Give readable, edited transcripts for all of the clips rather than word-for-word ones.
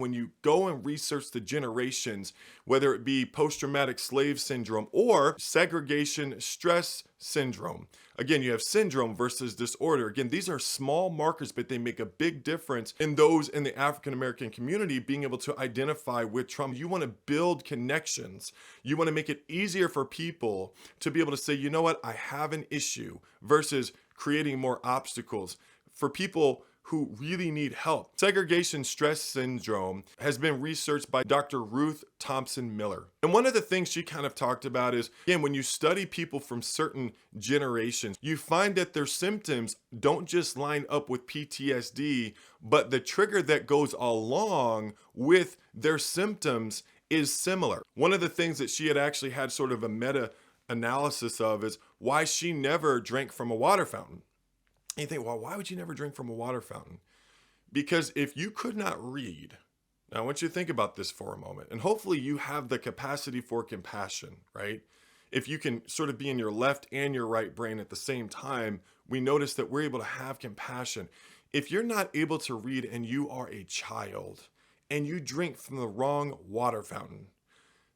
When you go and research the generations, whether it be post traumatic slave syndrome or segregation stress syndrome, again, you have syndrome versus disorder. Again, these are small markers, but they make a big difference in those in the African American community being able to identify with trauma. You want to build connections, you want to make it easier for people to be able to say, you know what, I have an issue versus creating more obstacles for people who really need help. Segregation stress syndrome has been researched by Dr. Ruth Thompson Miller. And one of the things she kind of talked about is, again, when you study people from certain generations, you find that their symptoms don't just line up with PTSD, but the trigger that goes along with their symptoms is similar. One of the things that she had actually had sort of a meta analysis of is why she never drank from a water fountain. And you think, well, why would you never drink from a water fountain? Because if you could not read, now I want you to think about this for a moment, and hopefully you have the capacity for compassion, right? If you can sort of be in your left and your right brain at the same time, we notice that we're able to have compassion. If you're not able to read and you are a child and you drink from the wrong water fountain,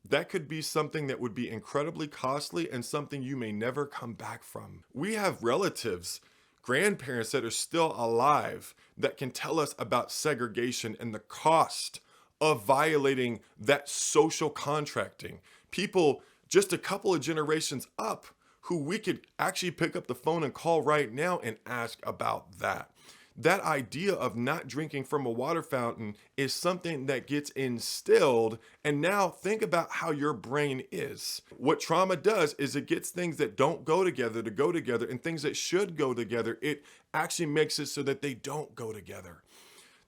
that could be something that would be incredibly costly and something you may never come back from. We have relatives, grandparents that are still alive that can tell us about segregation and the cost of violating that social contracting. People just a couple of generations up who we could actually pick up the phone and call right now and ask about that. That idea of not drinking from a water fountain is something that gets instilled. And now think about how your brain is. What trauma does is it gets things that don't go together to go together, and things that should go together, it actually makes it so that they don't go together.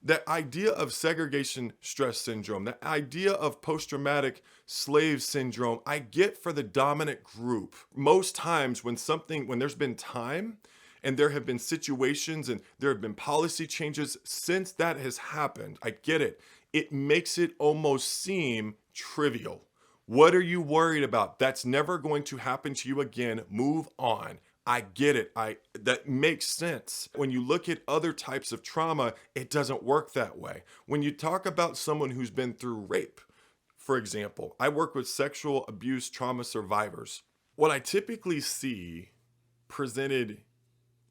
That idea of segregation stress syndrome, that idea of post-traumatic slave syndrome, I get for the dominant group. Most times when there's been time, and there have been situations and there have been policy changes since that has happened, I get it. It makes it almost seem trivial. What are you worried about? That's never going to happen to you again. Move on. I get it. That makes sense. When you look at other types of trauma, it doesn't work that way. When you talk about someone who's been through rape, for example, I work with sexual abuse trauma survivors. What I typically see presented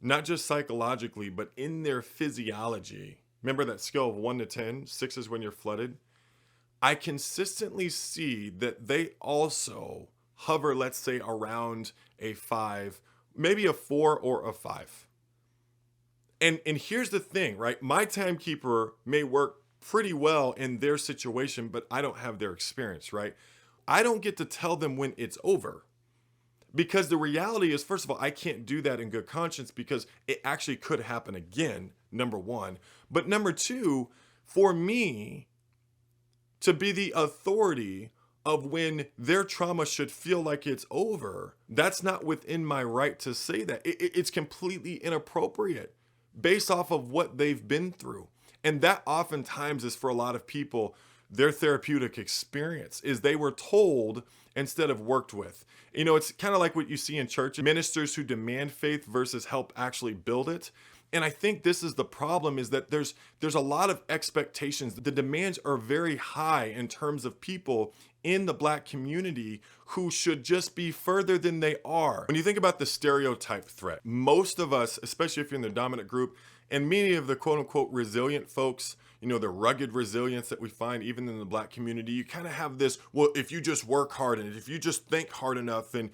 not just psychologically, but in their physiology. Remember that scale of 1 to 10? 6 is when you're flooded. I consistently see that they also hover, let's say, around a 5, maybe a 4 or a 5. And here's the thing, right? My timekeeper may work pretty well in their situation, but I don't have their experience, right? I don't get to tell them when it's over. Because the reality is, first of all, I can't do that in good conscience because it actually could happen again, number one. But number two, for me to be the authority of when their trauma should feel like it's over, that's not within my right to say that. It's completely inappropriate based off of what they've been through. And that oftentimes is for a lot of people, their therapeutic experience is they were told instead of worked with. You know, it's kind of like what you see in church, ministers who demand faith versus help actually build it. And I think this is the problem, is that there's a lot of expectations. The demands are very high in terms of people in the Black community who should just be further than they are. When you think about the stereotype threat, most of us, especially if you're in the dominant group, and many of the quote unquote resilient folks, you know, the rugged resilience that we find even in the Black community, you kind of have this, well, if you just work hard and if you just think hard enough, and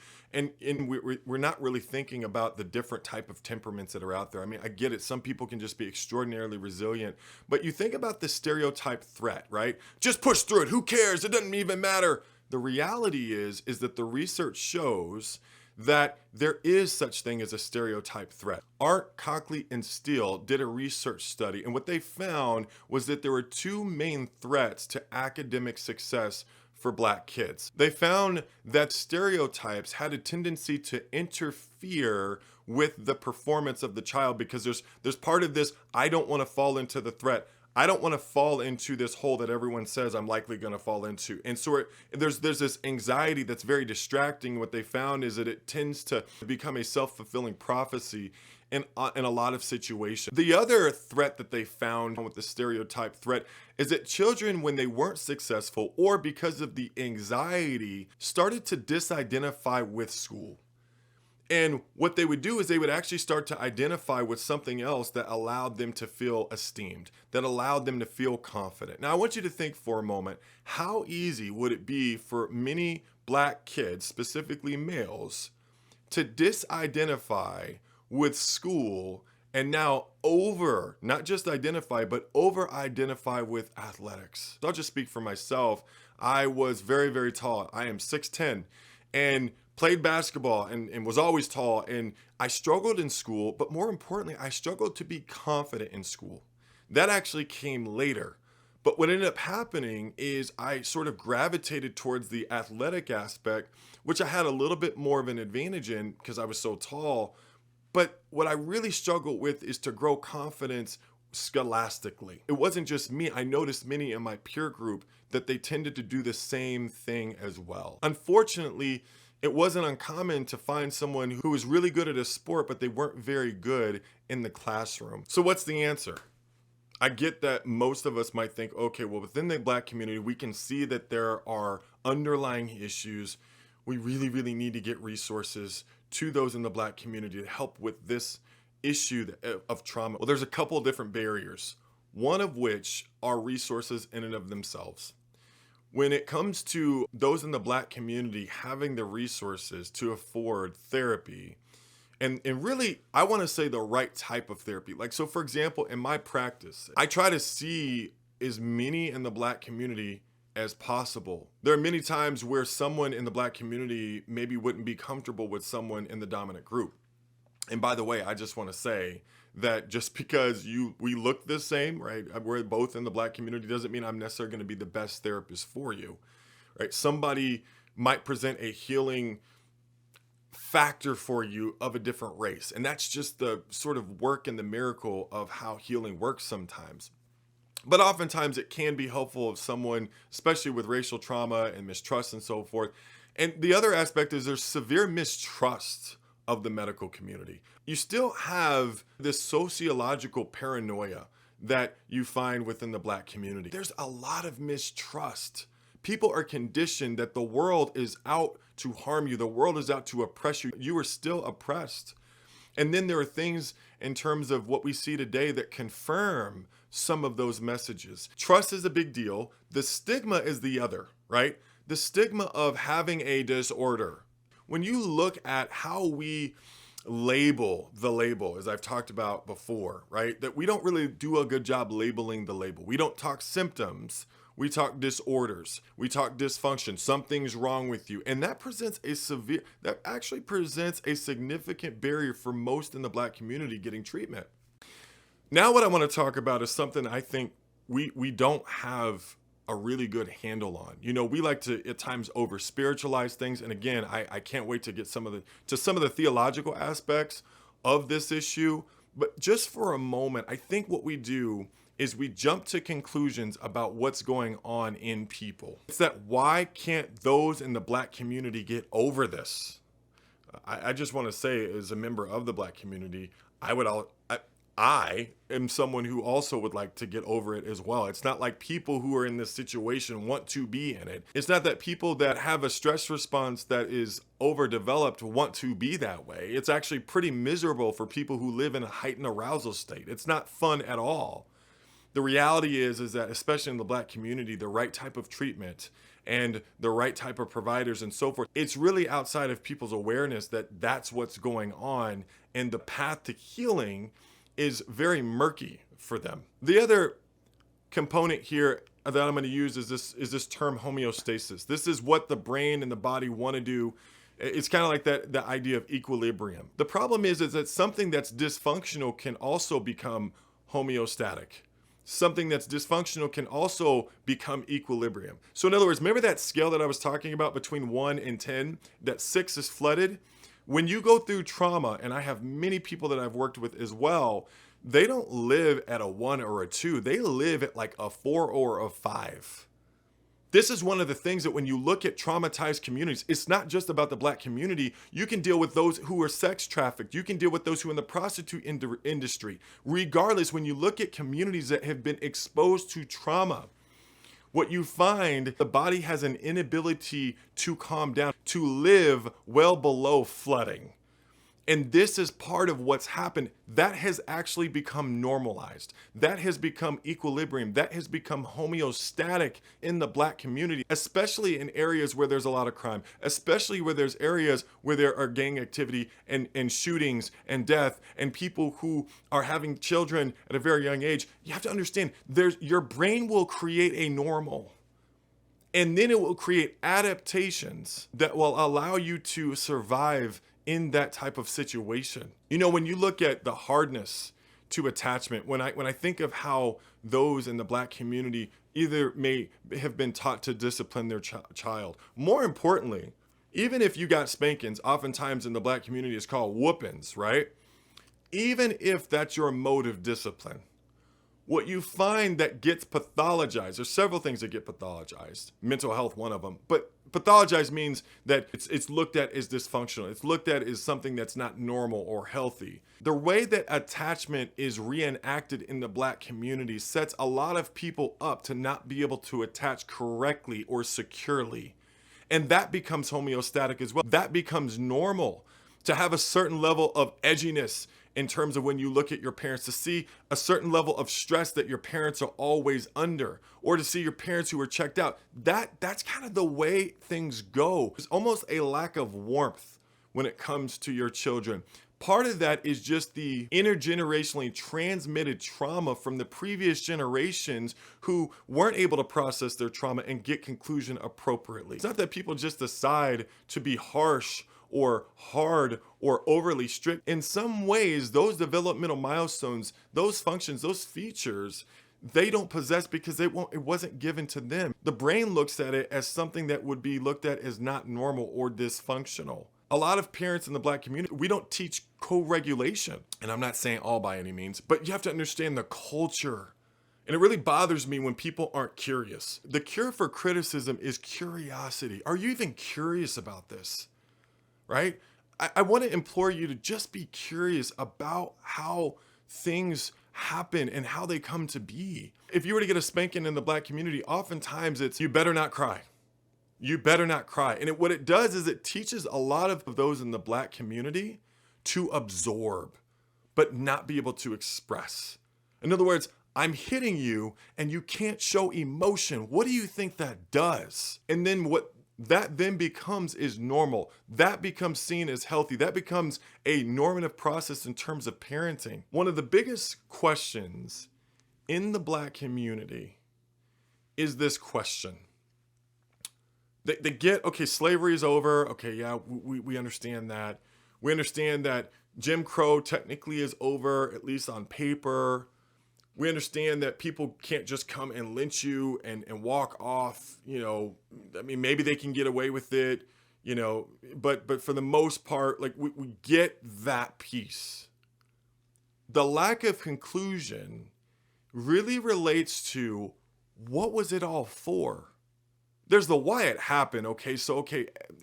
we're not really thinking about the different type of temperaments that are out there. I mean, I get it. Some people can just be extraordinarily resilient, but you think about the stereotype threat, right? Just push through it. Who cares? It doesn't even matter. The reality is that the research shows that there is such thing as a stereotype threat. Art, Cockley, and Steele did a research study, and what they found was that there were two main threats to academic success for Black kids. They found that stereotypes had a tendency to interfere with the performance of the child, because there's part of this, I don't want to fall into the threat. I don't want to fall into this hole that everyone says I'm likely going to fall into. And so there's this anxiety that's very distracting. What they found is that it tends to become a self-fulfilling prophecy. in a lot of situations. The other threat that they found with the stereotype threat is that children, when they weren't successful or because of the anxiety, started to disidentify with school. And what they would do is they would actually start to identify with something else that allowed them to feel esteemed, that allowed them to feel confident. Now, I want you to think for a moment, how easy would it be for many Black kids, specifically males, to disidentify with school and now not just identify, but over-identify with athletics? I'll just speak for myself. I was very, very tall. I am 6'10", and played basketball and was always tall, and I struggled in school, but more importantly, I struggled to be confident in school. That actually came later. But what ended up happening is I sort of gravitated towards the athletic aspect, which I had a little bit more of an advantage in because I was so tall. But what I really struggled with is to grow confidence scholastically. It wasn't just me. I noticed many in my peer group that they tended to do the same thing as well. Unfortunately, it wasn't uncommon to find someone who was really good at a sport, but they weren't very good in the classroom. So what's the answer? I get that most of us might think, okay, well, within the Black community, we can see that there are underlying issues. We really, really need to get resources to those in the Black community to help with this issue of trauma. Well, there's a couple of different barriers, one of which are resources in and of themselves. When it comes to those in the Black community having the resources to afford therapy, and really, I want to say the right type of therapy. Like, so for example, in my practice, I try to see as many in the Black community as possible. There are many times where someone in the Black community maybe wouldn't be comfortable with someone in the dominant group. And by the way, I just want to say that just because we look the same, right? We're both in the Black community doesn't mean I'm necessarily going to be the best therapist for you, right? Somebody might present a healing factor for you of a different race. And that's just the sort of work and the miracle of how healing works sometimes. But oftentimes it can be helpful if someone, especially with racial trauma and mistrust and so forth. And the other aspect is there's severe mistrust of the medical community. You still have this sociological paranoia that you find within the Black community. There's a lot of mistrust. People are conditioned that the world is out to harm you. The world is out to oppress you. You are still oppressed. And then there are things in terms of what we see today that confirm some of those messages. Trust is a big deal. The stigma is the other, right? The stigma of having a disorder. When you look at how we label the label, as I've talked about before, right? That we don't really do a good job labeling the label. We don't talk symptoms. We talk disorders. We talk dysfunction. Something's wrong with you. And that actually presents a significant barrier for most in the Black community getting treatment. Now what I want to talk about is something I think we don't have a really good handle on. You know, we like to at times over spiritualize things. And again, I can't wait to get some of the theological aspects of this issue. But just for a moment, I think what we do is we jump to conclusions about what's going on in people. It's that why can't those in the Black community get over this? I just want to say, as a member of the Black community, I am someone who also would like to get over it as well. It's not like people who are in this situation want to be in it. It's not that people that have a stress response that is overdeveloped want to be that way. It's actually pretty miserable for people who live in a heightened arousal state. It's not fun at all. The reality is that, especially in the Black community, the right type of treatment and the right type of providers and so forth, it's really outside of people's awareness that that's what's going on, and the path to healing is very murky for them. The other component here that I'm going to use is this term homeostasis. This is what the brain and the body want to do. It's kind of like the idea of equilibrium. The problem is that something that's dysfunctional can also become homeostatic. Something that's dysfunctional can also become equilibrium. So in other words, remember that scale that I was talking about between 1 and 10, that 6 is flooded? When you go through trauma, and I have many people that I've worked with as well, they don't live at a 1 or a 2. They live at like a 4 or a 5. This is one of the things that when you look at traumatized communities, it's not just about the Black community. You can deal with those who are sex trafficked. You can deal with those who are in the prostitute industry. Regardless, when you look at communities that have been exposed to trauma, what you find, the body has an inability to calm down, to live well below flooding. And this is part of what's happened. That has actually become normalized. That has become equilibrium. That has become homeostatic in the Black community, especially in areas where there's a lot of crime, especially where there's areas where there are gang activity and shootings and death and people who are having children at a very young age. You have to understand, your brain will create a normal. And then it will create adaptations that will allow you to survive in that type of situation. You know, when you look at the hardness to attachment, when I think of how those in the Black community either may have been taught to discipline their child, more importantly, even if you got spankings, oftentimes in the Black community it's called whoopings, right? Even if that's your mode of discipline, what you find that gets pathologized, there's several things that get pathologized, mental health one of them, but pathologized means that it's looked at as dysfunctional. It's looked at as something that's not normal or healthy. The way that attachment is reenacted in the Black community sets a lot of people up to not be able to attach correctly or securely. And that becomes homeostatic as well. That becomes normal to have a certain level of edginess in terms of when you look at your parents, to see a certain level of stress that your parents are always under, or to see your parents who are checked out. That's kind of the way things go. There's almost a lack of warmth when it comes to your children. Part of that is just the intergenerationally transmitted trauma from the previous generations who weren't able to process their trauma and get conclusion appropriately. It's not that people just decide to be harsh or hard or overly strict. In some ways, those developmental milestones, those functions, those features, they don't possess because it wasn't given to them. The brain looks at it as something that would be looked at as not normal or dysfunctional. A lot of parents in the Black community, we don't teach co-regulation. And I'm not saying all by any means, but you have to understand the culture. And it really bothers me when people aren't curious. The cure for criticism is curiosity. Are you even curious about this? Right? I want to implore you to just be curious about how things happen and how they come to be. If you were to get a spanking in the Black community, oftentimes it's, you better not cry. You better not cry. And what it does is it teaches a lot of those in the Black community to absorb, but not be able to express. In other words, I'm hitting you and you can't show emotion. What do you think that does? And then what that then becomes is normal. That becomes seen as healthy. That becomes a normative process in terms of parenting. One of the biggest questions in the Black community is this question. They get, okay, slavery is over. Okay, yeah, we understand that. We understand that Jim Crow technically is over, at least on paper. We understand that people can't just come and lynch you and walk off, you know. I mean, maybe they can get away with it, you know, but for the most part, like we get that piece. The lack of conclusion really relates to what was it all for? There's the why it happened, okay,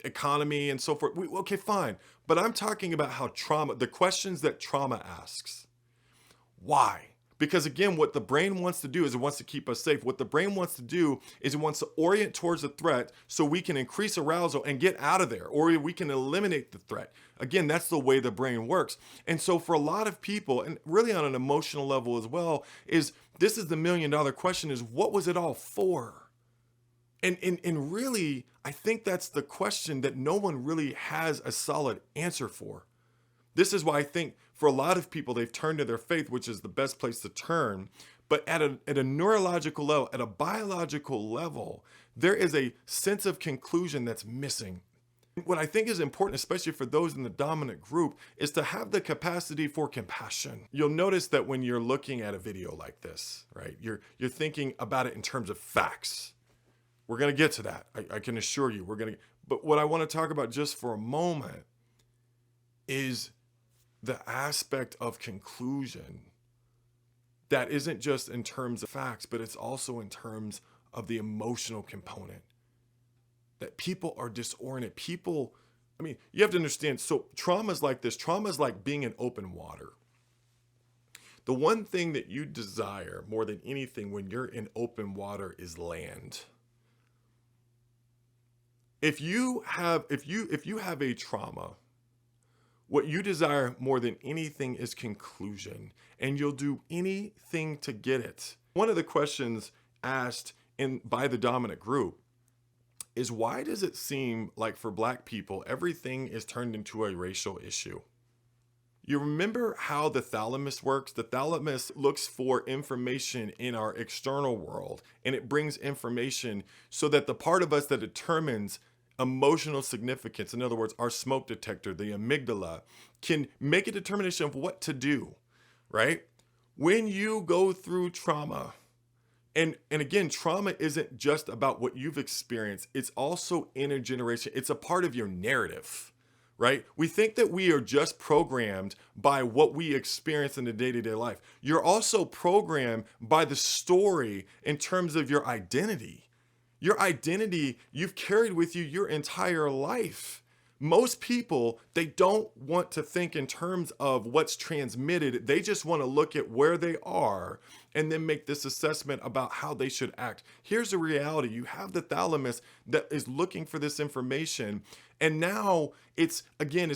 economy and so forth. Okay, fine. But I'm talking about how trauma, the questions that trauma asks. Why? Because again, what the brain wants to do is it wants to keep us safe. What the brain wants to do is it wants to orient towards the threat so we can increase arousal and get out of there, or we can eliminate the threat. Again, that's the way the brain works. And so for a lot of people, and really on an emotional level as well, this is the $1 million question, is what was it all for? And really, I think that's the question that no one really has a solid answer for. This is why I think for a lot of people, they've turned to their faith, which is the best place to turn. But at a neurological level, at a biological level, there is a sense of conclusion that's missing. What I think is important, especially for those in the dominant group, is to have the capacity for compassion. You'll notice that when you're looking at a video like this, right, you're thinking about it in terms of facts. We're going to get to that. I can assure you but what I want to talk about just for a moment is the aspect of conclusion that isn't just in terms of facts, but it's also in terms of the emotional component. That people are disoriented. People, I mean, you have to understand. So, trauma is like this trauma is like being in open water. The one thing that you desire more than anything when you're in open water is land. If you have a trauma, what you desire more than anything is conclusion, and you'll do anything to get it. One of the questions asked by the dominant group is, why does it seem like for Black people everything is turned into a racial issue? You remember how the thalamus works? The thalamus looks for information in our external world, and it brings information so that the part of us that determines emotional significance, in other words, our smoke detector, the amygdala, can make a determination of what to do, right? When you go through trauma, and again, trauma isn't just about what you've experienced, it's also intergeneration. It's a part of your narrative, right? We think that we are just programmed by what we experience in the day-to-day life. You're also programmed by the story in terms of your identity. Your identity you've carried with you your entire life. Most people, they don't want to think in terms of what's transmitted. They just want to look at where they are and then make this assessment about how they should act. Here's the reality. You have the thalamus that is looking for this information. And now it's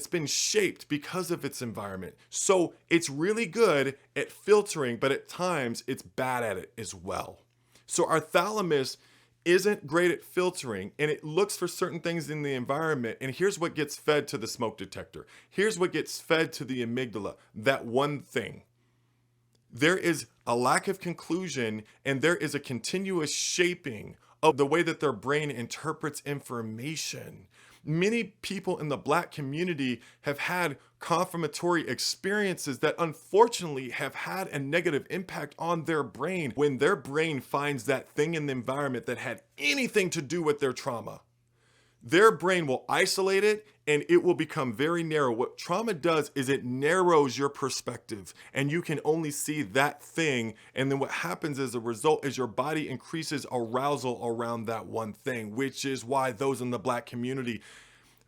been shaped because of its environment. So it's really good at filtering, but at times it's bad at it as well. So our thalamus isn't great at filtering, and it looks for certain things in the environment. And here's what gets fed to the smoke detector. Here's what gets fed to the amygdala, that one thing. There is a lack of conclusion, and there is a continuous shaping of the way that their brain interprets information. Many people in the Black community have had confirmatory experiences that unfortunately have had a negative impact on their brain when their brain finds that thing in the environment that had anything to do with their trauma. Their brain will isolate it and it will become very narrow. What trauma does is it narrows your perspective and you can only see that thing. And then what happens as a result is your body increases arousal around that one thing, which is why those in the Black community,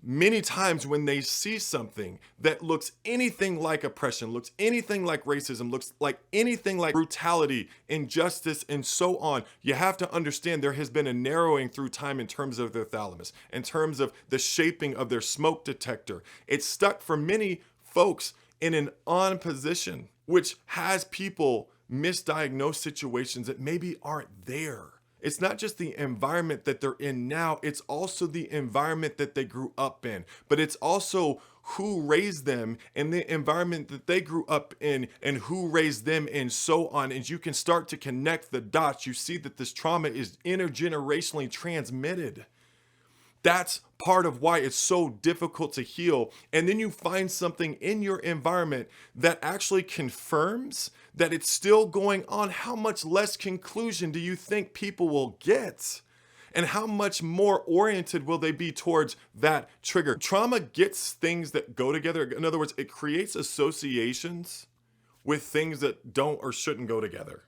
many times when they see something that looks anything like oppression, looks anything like racism, looks like anything like brutality, injustice, and so on, you have to understand there has been a narrowing through time in terms of their thalamus, in terms of the shaping of their smoke detector. It's stuck for many folks in an on position, which has people misdiagnose situations that maybe aren't there. It's not just the environment that they're in now, it's also the environment that they grew up in. But it's also who raised them and the environment that they grew up in and who raised them and so on. And you can start to connect the dots. You see that this trauma is intergenerationally transmitted. That's part of why it's so difficult to heal. And then you find something in your environment that actually confirms that it's still going on. How much less conclusion do you think people will get? And how much more oriented will they be towards that trigger? Trauma gets things that go together. In other words, it creates associations with things that don't or shouldn't go together.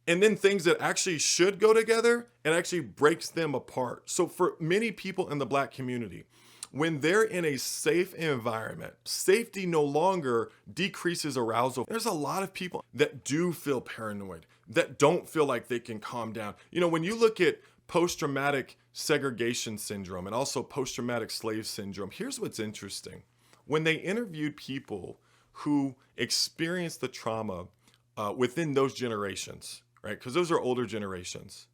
And then things that actually should go together, it actually breaks them apart. So for many people in the Black community, when they're in a safe environment, safety no longer decreases arousal. There's a lot of people that do feel paranoid, that don't feel like they can calm down. You know, when you look at post-traumatic segregation syndrome and also post-traumatic slave syndrome, here's what's interesting. When they interviewed people who experienced the trauma within those generations, right? Because those are older generations.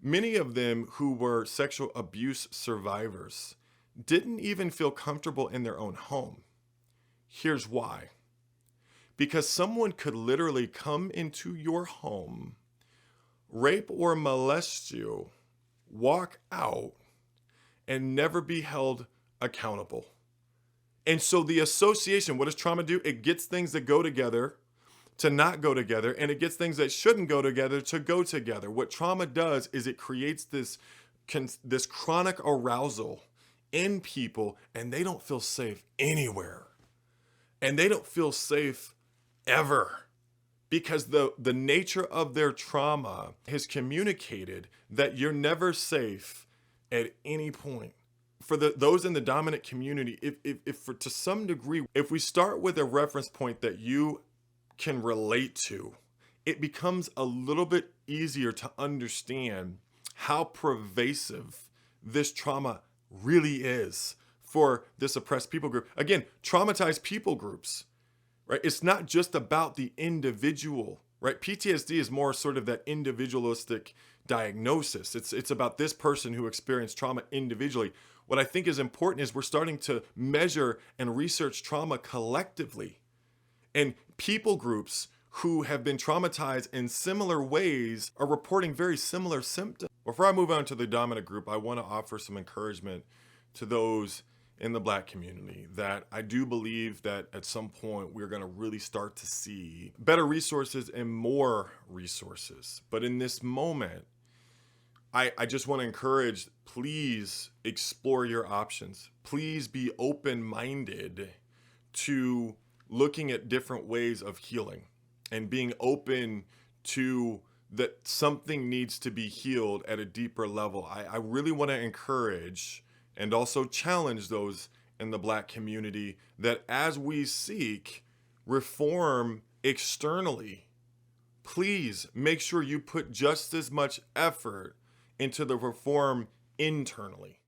Many of them who were sexual abuse survivors didn't even feel comfortable in their own home. Here's why. Because someone could literally come into your home, rape or molest you, walk out, and never be held accountable. And so the association, what does trauma do? It gets things that go together to not go together, and it gets things that shouldn't go together to go together. What trauma does is it creates this chronic arousal in people, and they don't feel safe anywhere. And they don't feel safe ever. because the nature of their trauma has communicated that you're never safe at any point. For those in the dominant community, if for, to some degree, if we start with a reference point that you can relate to, it becomes a little bit easier to understand how pervasive this trauma really is for this oppressed people group. Again, traumatized people groups, right? It's not just about the individual, right? PTSD is more sort of that individualistic diagnosis. It's about this person who experienced trauma individually. What I think is important is we're starting to measure and research trauma collectively. And people groups who have been traumatized in similar ways are reporting very similar symptoms. Before I move on to the dominant group, I want to offer some encouragement to those in the Black community that I do believe that at some point we're going to really start to see better resources and more resources. But in this moment, I just want to encourage, please explore your options. Please be open-minded to looking at different ways of healing and being open to that something needs to be healed at a deeper level. I really want to encourage and also challenge those in the Black community that as we seek reform externally, please make sure you put just as much effort into the reform internally.